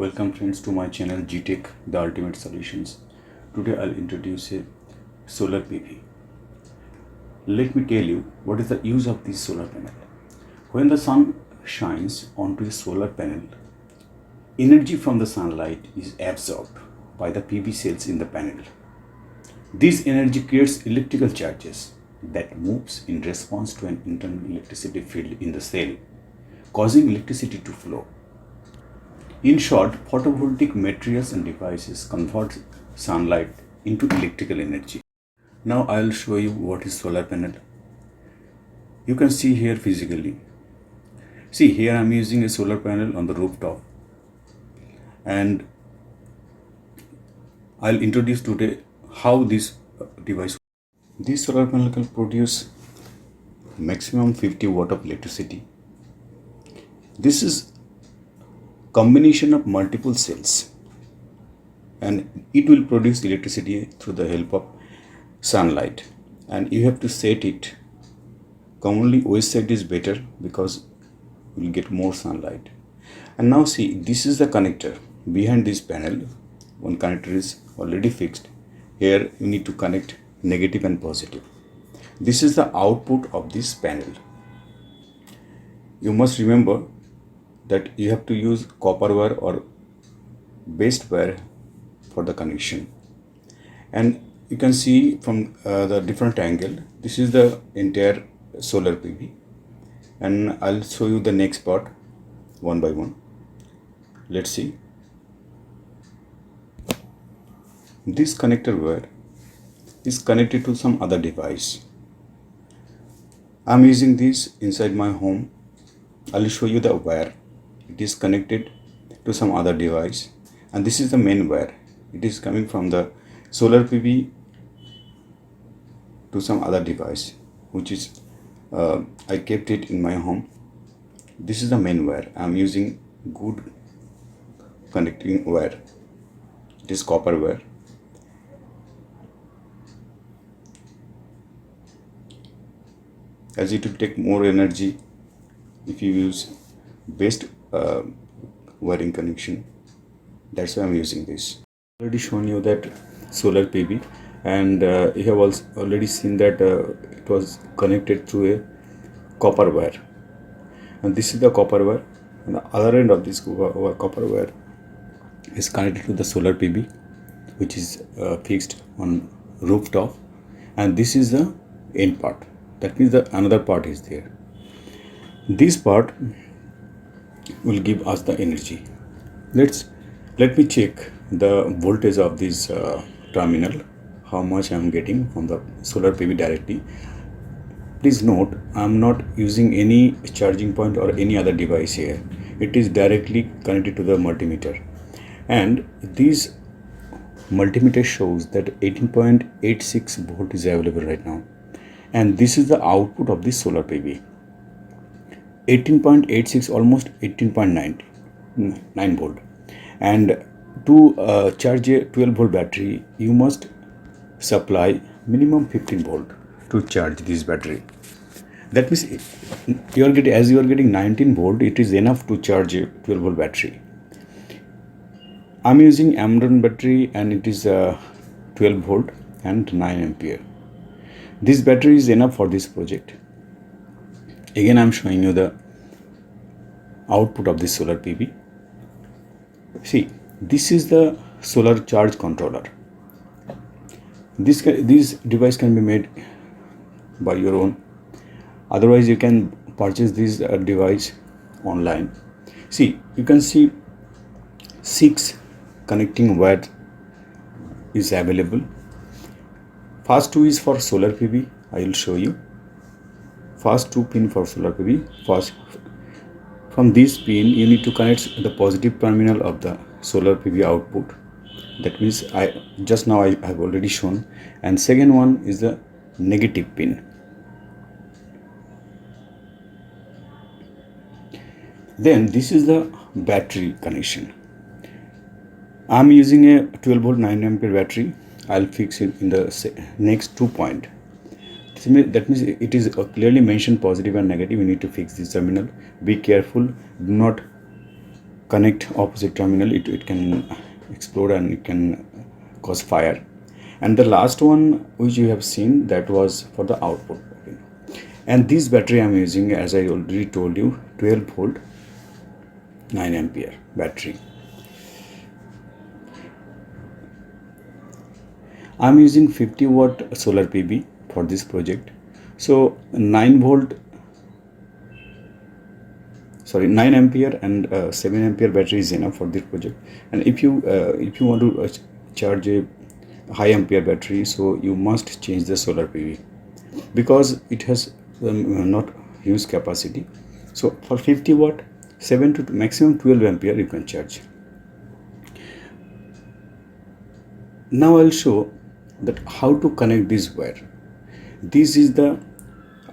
Welcome friends to my channel gtech the ultimate solutions. Today I'll introduce a solar PV. Let me tell you what is the use of this solar panel. When the sun shines onto a solar panel, energy from the sunlight is absorbed by the PV cells in the panel. This energy creates electrical charges that moves in response to an internal electricity field in the cell, causing electricity to flow. In short, photovoltaic materials and devices convert sunlight into electrical energy. Now I'll show you what is solar panel. You can see here physically. See, here I'm using a solar panel on the rooftop, and I'll introduce today how this device. This solar panel can produce maximum 50 watt of electricity. This is combination of multiple cells, and it will produce electricity through the help of sunlight. And you have to set it. Commonly west side is better because you will get more sunlight. And now see, this is the connector behind this panel. One connector is already fixed. Here you need to connect negative and positive. This is the output of this panel. You must remember that you have to use copper wire or best wire for the connection. And you can see from the different angle, this is the entire solar PV, and I'll show you the next part one by one. Let's see. This connector wire is connected to some other device. I'm using this inside my home. I'll show you the wire. It is connected to some other device, and this is the main wire. It is coming from the solar PV to some other device, which is I kept it in my home. This is the main wire. I am using good connecting wire. It is copper wire. As it will take more energy if you use best wiring connection. That's why I'm using this. Already shown you that solar PV, and you have also already seen that it was connected through a copper wire, and this is the copper wire, and the other end of this copper wire is connected to the solar PV, which is fixed on rooftop, and this is the end part. That means the another part is there. This part will give us the energy. Let me check the voltage of this terminal, how much I am getting from the solar PV directly. Please note, I am not using any charging point or any other device here. It is directly connected to the multimeter, and this multimeter shows that 18.86 volt is available right now, and this is the output of this solar PV. 18.86, almost 18.9 volt. And to charge a 12 volt battery, you must supply minimum 15 volt to charge this battery. That means as you are getting 19 volt, it is enough to charge a 12 volt battery. I'm using Amazon battery, and it is 12 volt and 9 ampere. This battery is enough for this project. Again, I'm showing you the output of this solar PV. See, this is the solar charge controller. This device can be made by your own. Otherwise, you can purchase this device online. See, you can see 6 connecting wires is available. First 2 is for solar PV. I will show you. First 2 pin for solar PV. First, from this pin you need to connect the positive terminal of the solar PV output. That means I have already shown. And second one is the negative pin. Then this is the battery connection. I am using a 12 volt 9 ampere battery. I'll fix it in the next 2 point. That means it is clearly mentioned positive and negative. You need to fix this terminal. Be careful. Do not connect opposite terminal, it can explode and it can cause fire. And the last one which you have seen, that was for the output. Okay. And this battery I'm using, as I already told you, 12 volt 9 ampere battery. I'm using 50 watt solar PV for this project. So 9 ampere and 7 ampere battery is enough for this project. And if you want to charge a high ampere battery, so you must change the solar PV because it has not huge capacity. So for 50 watt, 7 to maximum 12 ampere you can charge. Now I'll show that how to connect this wire. This is the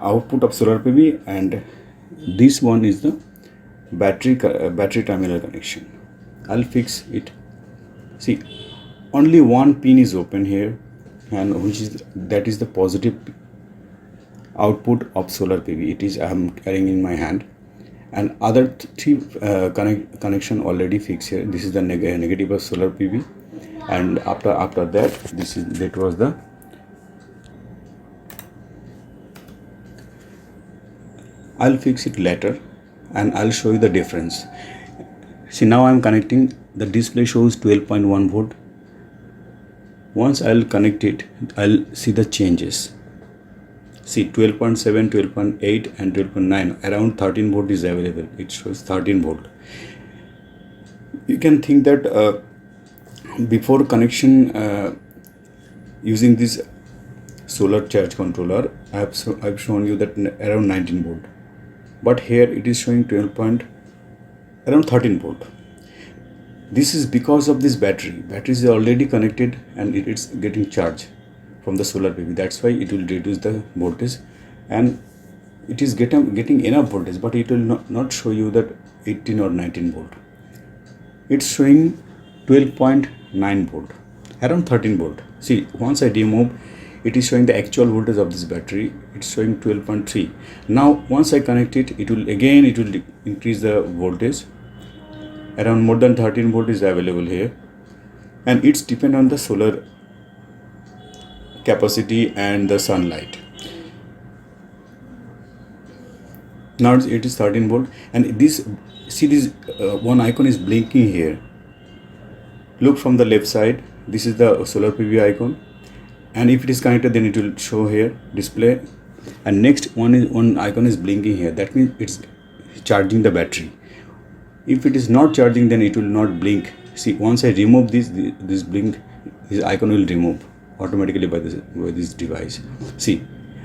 output of solar PV and this one is the battery terminal connection. I'll fix it. See, only one pin is open here, and that is the positive output of solar PV. It is I'm carrying in my hand, and other three connection already fixed here. This is the negative of solar PV, and after that that was the I'll fix it later and I'll show you the difference. See, now I'm connecting. The display shows 12.1 volt. Once I'll connect it, I'll see the changes. See, 12.7, 12.8 and 12.9, around 13 volt is available. It shows 13 volt. You can think that before connection using this solar charge controller, I've shown you that around 19 volt, but here it is showing around 13 volt. This is because of this battery. Battery is already connected and it's getting charged from the solar PV. That's why it will reduce the voltage, and it is getting enough voltage, but it will not show you that 18 or 19 volt. It's showing 12.9 volt, around 13 volt. See, once I remove, it is showing the actual voltage of this battery. It's showing 12.3. Now once I connect it, it will increase the voltage. Around more than 13 volt is available here, and it's depend on the solar capacity and the sunlight. Now it is 13 volt, and this one icon is blinking here. Look from the left side. This is the solar PV icon, and if it is connected, then it will show here display. And next one icon is blinking here. That means it's charging the battery. If it is not charging, then it will not blink. See, once I remove this blink, this icon will remove automatically by this device. See,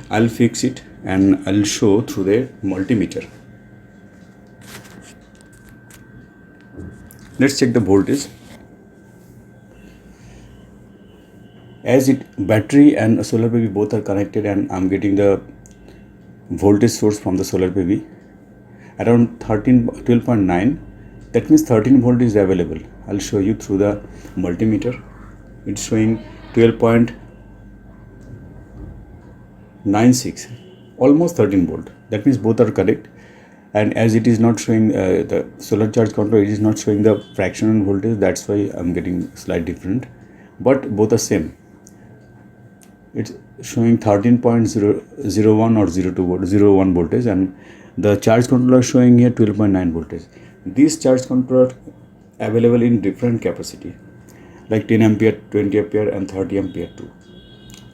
I'll fix it and I'll show through the multimeter. Let's check the voltage. As battery and solar PV both are connected, and I'm getting the voltage source from the solar PV around 12.9. That means 13 volt is available. I'll show you through the multimeter. It's showing 12.96, almost 13 volt. That means both are correct. And as it is not showing the solar charge controller, it is not showing the fractional voltage. That's why I'm getting slight different, but both are same. It's showing 13.01 or 01 voltage, and the charge controller showing here 12.9 voltage. These charge controller available in different capacity, like 10 ampere, 20 ampere and 30 ampere too.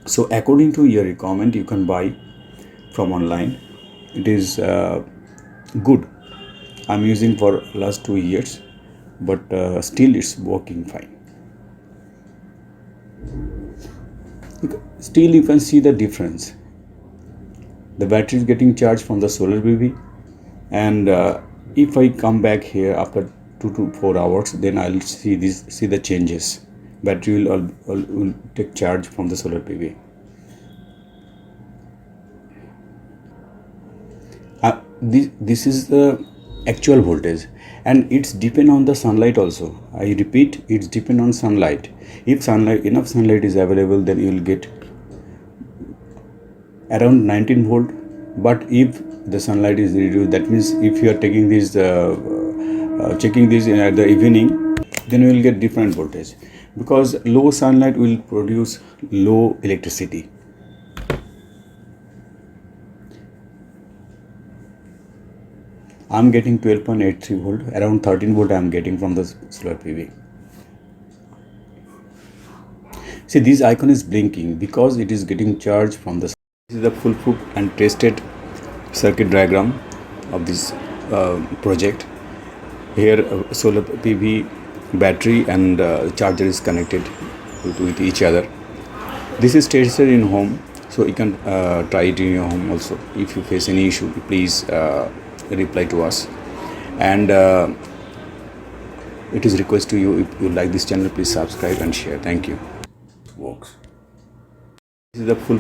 So according to your requirement, you can buy from online. It is good. I'm using for last 2 years, but still it's working fine. Still you can see the difference. The battery is getting charged from the solar PV, and if I come back here after 2 to 4 hours, then I'll see the changes. Battery will take charge from the solar PV. This is the actual voltage, and it's depend on the sunlight also. I repeat, it's depend on sunlight. If enough sunlight is available, then you will get around 19 volt. But if the sunlight is reduced, that means if you are taking this checking this at the evening, then we will get different voltage, because low sunlight will produce low electricity. I'm getting 12.83 volt, around 13 volt I am getting from the solar PV. See, this icon is blinking because it is getting charged from the. This is the foolproof and tested circuit diagram of this project. Here solar PV battery and charger is connected with each other. This is tested in home, so you can try it in your home also. If you face any issue, please reply to us. And it is request to you, if you like this channel, please subscribe and share. Thank you. Works. This is the full